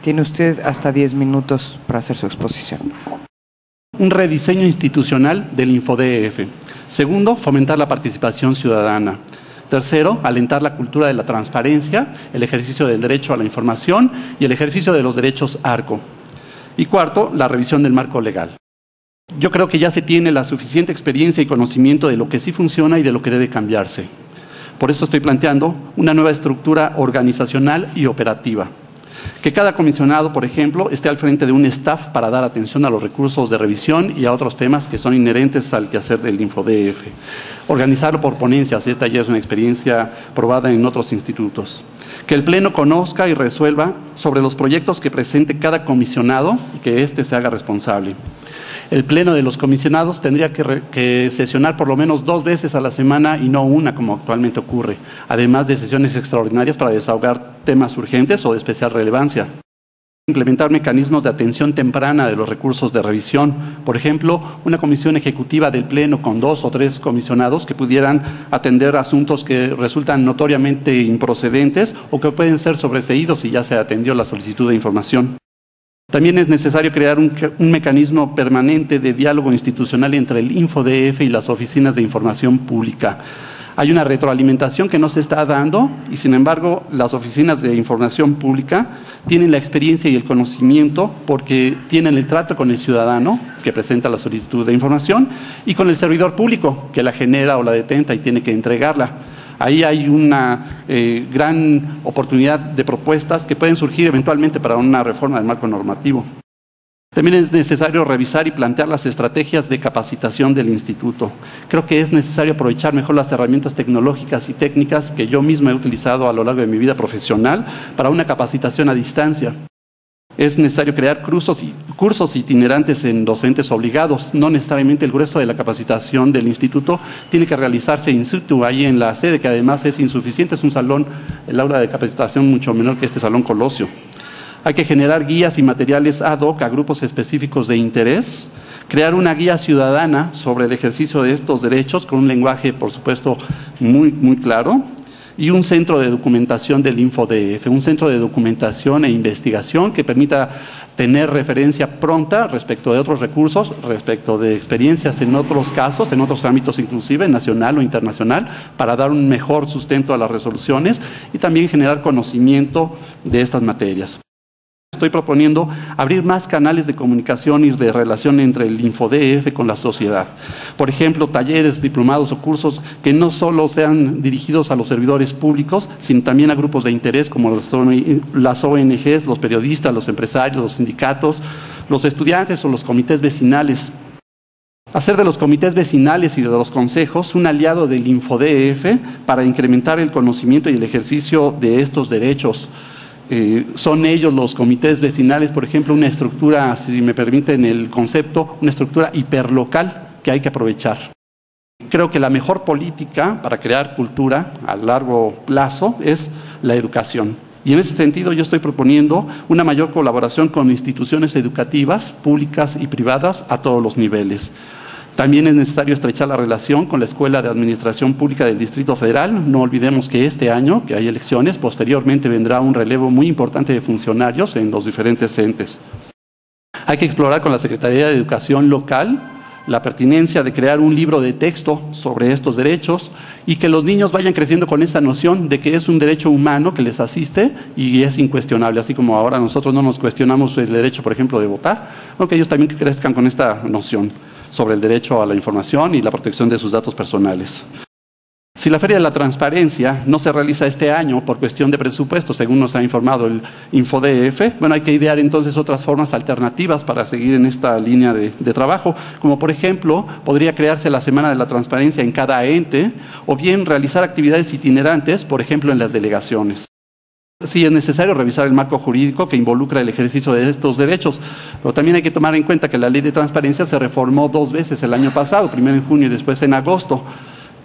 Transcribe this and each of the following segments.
Tiene usted hasta 10 minutos para hacer su exposición. Un rediseño institucional del InfoDF. Segundo, fomentar la participación ciudadana. Tercero, alentar la cultura de la transparencia, el ejercicio del derecho a la información y el ejercicio de los derechos ARCO. Y cuarto, la revisión del marco legal. Yo creo que ya se tiene la suficiente experiencia y conocimiento de lo que sí funciona y de lo que debe cambiarse. Por eso estoy planteando una nueva estructura organizacional y operativa. Que cada comisionado, por ejemplo, esté al frente de un staff para dar atención a los recursos de revisión y a otros temas que son inherentes al quehacer del InfoDF. Organizarlo por ponencias, esta ya es una experiencia probada en otros institutos. Que el Pleno conozca y resuelva sobre los proyectos que presente cada comisionado y que éste se haga responsable. El Pleno de los comisionados tendría que sesionar por lo menos 2 veces a la semana y no una como actualmente ocurre, además de sesiones extraordinarias para desahogar temas urgentes o de especial relevancia. Implementar mecanismos de atención temprana de los recursos de revisión. Por ejemplo, una comisión ejecutiva del Pleno con 2 o 3 comisionados que pudieran atender asuntos que resultan notoriamente improcedentes o que pueden ser sobreseídos si ya se atendió la solicitud de información. También es necesario crear un mecanismo permanente de diálogo institucional entre el InfoDF y las oficinas de información pública. Hay una retroalimentación que no se está dando y, sin embargo, las oficinas de información pública tienen la experiencia y el conocimiento porque tienen el trato con el ciudadano que presenta la solicitud de información y con el servidor público que la genera o la detenta y tiene que entregarla. Ahí hay una gran oportunidad de propuestas que pueden surgir eventualmente para una reforma del marco normativo. También es necesario revisar y plantear las estrategias de capacitación del instituto. Creo que es necesario aprovechar mejor las herramientas tecnológicas y técnicas que yo mismo he utilizado a lo largo de mi vida profesional para una capacitación a distancia. Es necesario crear cursos itinerantes en docentes obligados. No necesariamente el grueso de la capacitación del instituto tiene que realizarse in situ, ahí en la sede, que además es insuficiente. Es un salón, el aula de capacitación mucho menor que este salón Colosio. Hay que generar guías y materiales ad hoc a grupos específicos de interés, crear una guía ciudadana sobre el ejercicio de estos derechos con un lenguaje, por supuesto, muy claro, y un centro de documentación del InfoDF, un centro de documentación e investigación que permita tener referencia pronta respecto de otros recursos, respecto de experiencias en otros casos, en otros ámbitos inclusive, nacional o internacional, para dar un mejor sustento a las resoluciones y también generar conocimiento de estas materias. Estoy proponiendo abrir más canales de comunicación y de relación entre el InfoDF con la sociedad. Por ejemplo, talleres, diplomados o cursos que no solo sean dirigidos a los servidores públicos, sino también a grupos de interés como las ONGs, los periodistas, los empresarios, los sindicatos, los estudiantes o los comités vecinales. Hacer de los comités vecinales y de los consejos un aliado del InfoDF para incrementar el conocimiento y el ejercicio de estos derechos. Son ellos, los comités vecinales, por ejemplo, una estructura, si me permiten el concepto, una estructura hiperlocal que hay que aprovechar. Creo que la mejor política para crear cultura a largo plazo es la educación. Y en ese sentido yo estoy proponiendo una mayor colaboración con instituciones educativas, públicas y privadas a todos los niveles. También es necesario estrechar la relación con la Escuela de Administración Pública del Distrito Federal. No olvidemos que este año, que hay elecciones, posteriormente vendrá un relevo muy importante de funcionarios en los diferentes entes. Hay que explorar con la Secretaría de Educación local la pertinencia de crear un libro de texto sobre estos derechos y que los niños vayan creciendo con esa noción de que es un derecho humano que les asiste y es incuestionable, así como ahora nosotros no nos cuestionamos el derecho, por ejemplo, de votar, aunque ellos también crezcan con esta noción sobre el derecho a la información y la protección de sus datos personales. Si la Feria de la Transparencia no se realiza este año por cuestión de presupuesto, según nos ha informado el InfoDF, bueno, hay que idear entonces otras formas alternativas para seguir en esta línea de trabajo, como por ejemplo, podría crearse la Semana de la Transparencia en cada ente, o bien realizar actividades itinerantes, por ejemplo, en las delegaciones. Sí, es necesario revisar el marco jurídico que involucra el ejercicio de estos derechos, pero también hay que tomar en cuenta que la Ley de Transparencia se reformó 2 veces el año pasado, primero en junio y después en agosto.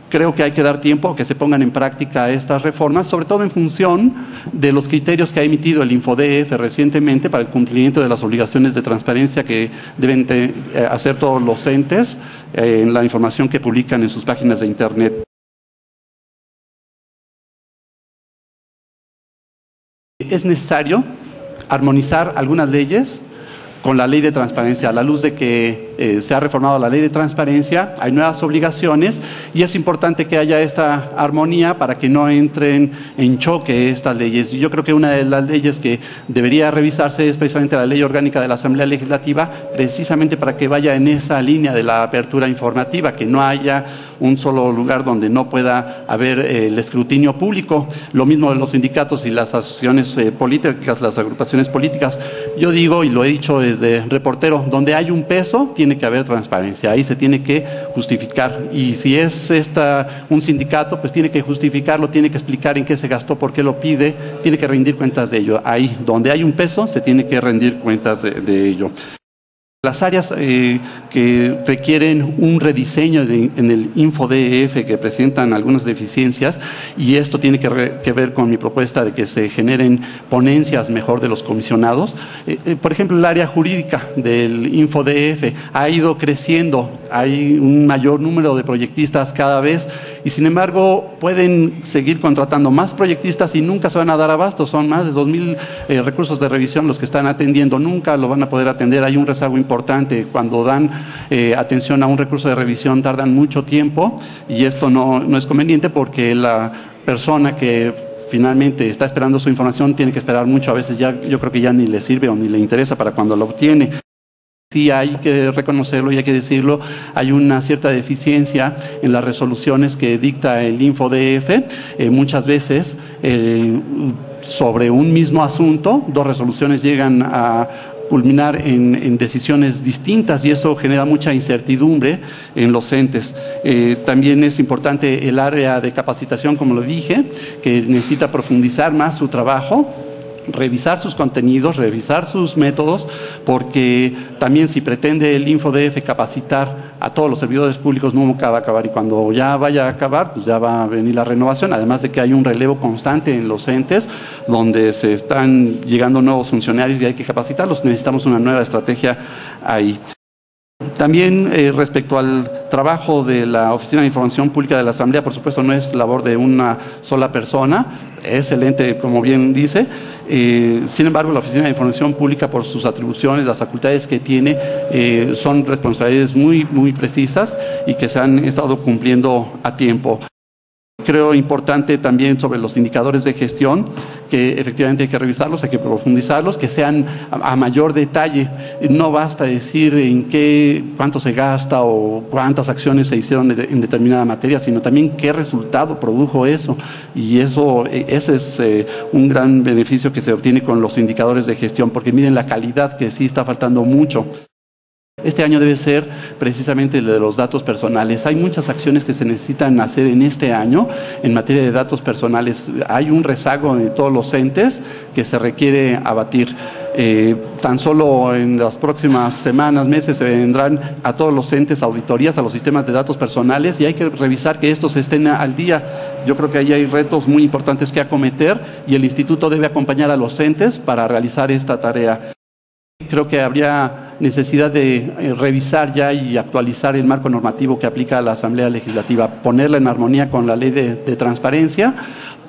Creo que hay que dar tiempo a que se pongan en práctica estas reformas, sobre todo en función de los criterios que ha emitido el InfoDF recientemente para el cumplimiento de las obligaciones de transparencia que deben hacer todos los entes en la información que publican en sus páginas de Internet. Es necesario armonizar algunas leyes con la ley de transparencia. A la luz de que se ha reformado la ley de transparencia, hay nuevas obligaciones y es importante que haya esta armonía para que no entren en choque estas leyes. Yo creo que una de las leyes que debería revisarse es precisamente la ley orgánica de la Asamblea Legislativa, precisamente para que vaya en esa línea de la apertura informativa, que no haya un solo lugar donde no pueda haber el escrutinio público. Lo mismo de los sindicatos y las asociaciones políticas, las agrupaciones políticas. Yo digo, y lo he dicho desde reportero, donde hay un peso tiene que haber transparencia, ahí se tiene que justificar, y si es un sindicato, pues tiene que justificarlo, tiene que explicar en qué se gastó, por qué lo pide, tiene que rendir cuentas de ello. Ahí donde hay un peso se tiene que rendir cuentas de ello. Las áreas que requieren un rediseño en el InfoDF, que presentan algunas deficiencias, y esto tiene que ver con mi propuesta de que se generen ponencias mejor de los comisionados. Por ejemplo, el área jurídica del InfoDF ha ido creciendo, hay un mayor número de proyectistas cada vez, y sin embargo pueden seguir contratando más proyectistas y nunca se van a dar abasto. Son más de 2,000 recursos de revisión los que están atendiendo, nunca lo van a poder atender. Hay un rezago importante. Cuando dan atención a un recurso de revisión tardan mucho tiempo, y esto no es conveniente porque la persona que finalmente está esperando su información tiene que esperar mucho. A veces ya yo creo que ya ni le sirve o ni le interesa para cuando lo obtiene. Sí, hay que reconocerlo y hay que decirlo, hay una cierta deficiencia en las resoluciones que dicta el InfoDF. Muchas veces sobre un mismo asunto, 2 resoluciones llegan a culminar en decisiones distintas, y eso genera mucha incertidumbre en los entes. También es importante el área de capacitación, como lo dije, que necesita profundizar más su trabajo, revisar sus contenidos, revisar sus métodos, porque también si pretende el InfoDF capacitar a todos los servidores públicos nunca va a acabar, y cuando ya vaya a acabar pues ya va a venir la renovación, además de que hay un relevo constante en los entes donde se están llegando nuevos funcionarios y hay que capacitarlos. Necesitamos una nueva estrategia ahí. También respecto al trabajo de la Oficina de Información Pública de la Asamblea, por supuesto no es labor de una sola persona, es el ente, como bien dice. Sin embargo, la Oficina de Información Pública, por sus atribuciones, las facultades que tiene, son responsabilidades muy precisas y que se han estado cumpliendo a tiempo. Creo importante también sobre los indicadores de gestión, que efectivamente hay que revisarlos, hay que profundizarlos, que sean a mayor detalle. No basta decir cuánto se gasta o cuántas acciones se hicieron en determinada materia, sino también qué resultado produjo eso. Y ese es un gran beneficio que se obtiene con los indicadores de gestión, porque miden la calidad, que sí está faltando mucho. Este año debe ser precisamente el de los datos personales. Hay muchas acciones que se necesitan hacer en este año en materia de datos personales. Hay un rezago en todos los entes que se requiere abatir. Tan solo en las próximas semanas, meses, se vendrán a todos los entes auditorías a los sistemas de datos personales, y hay que revisar que estos estén al día. Yo creo que ahí hay retos muy importantes que acometer, y el instituto debe acompañar a los entes para realizar esta tarea. Creo que habría necesidad de revisar ya y actualizar el marco normativo que aplica a la Asamblea Legislativa, ponerla en armonía con la ley de transparencia,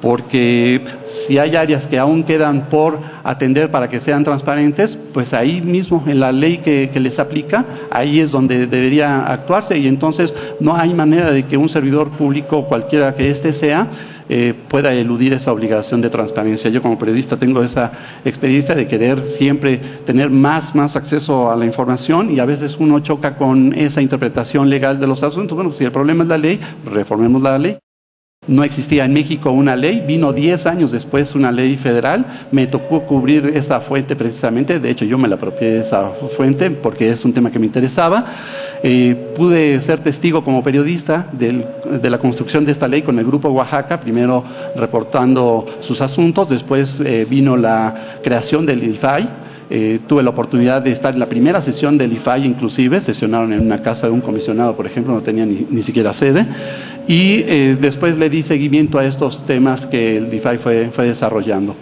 porque si hay áreas que aún quedan por atender para que sean transparentes, pues ahí mismo en la ley que les aplica, ahí es donde debería actuarse, y entonces no hay manera de que un servidor público, cualquiera que éste sea, pueda eludir esa obligación de transparencia. Yo como periodista tengo esa experiencia de querer siempre tener más acceso a la información, y a veces uno choca con esa interpretación legal de los asuntos. Bueno, si el problema es la ley, reformemos la ley. No existía en México una ley, vino 10 años después una ley federal, me tocó cubrir esa fuente precisamente, de hecho yo me la apropié de esa fuente porque es un tema que me interesaba. Pude ser testigo como periodista de la construcción de esta ley con el Grupo Oaxaca, primero reportando sus asuntos, después vino la creación del IFAI. Tuve la oportunidad de estar en la primera sesión del IFAI, inclusive sesionaron en una casa de un comisionado, por ejemplo, no tenía ni siquiera sede, y después le di seguimiento a estos temas que el IFAI fue desarrollando.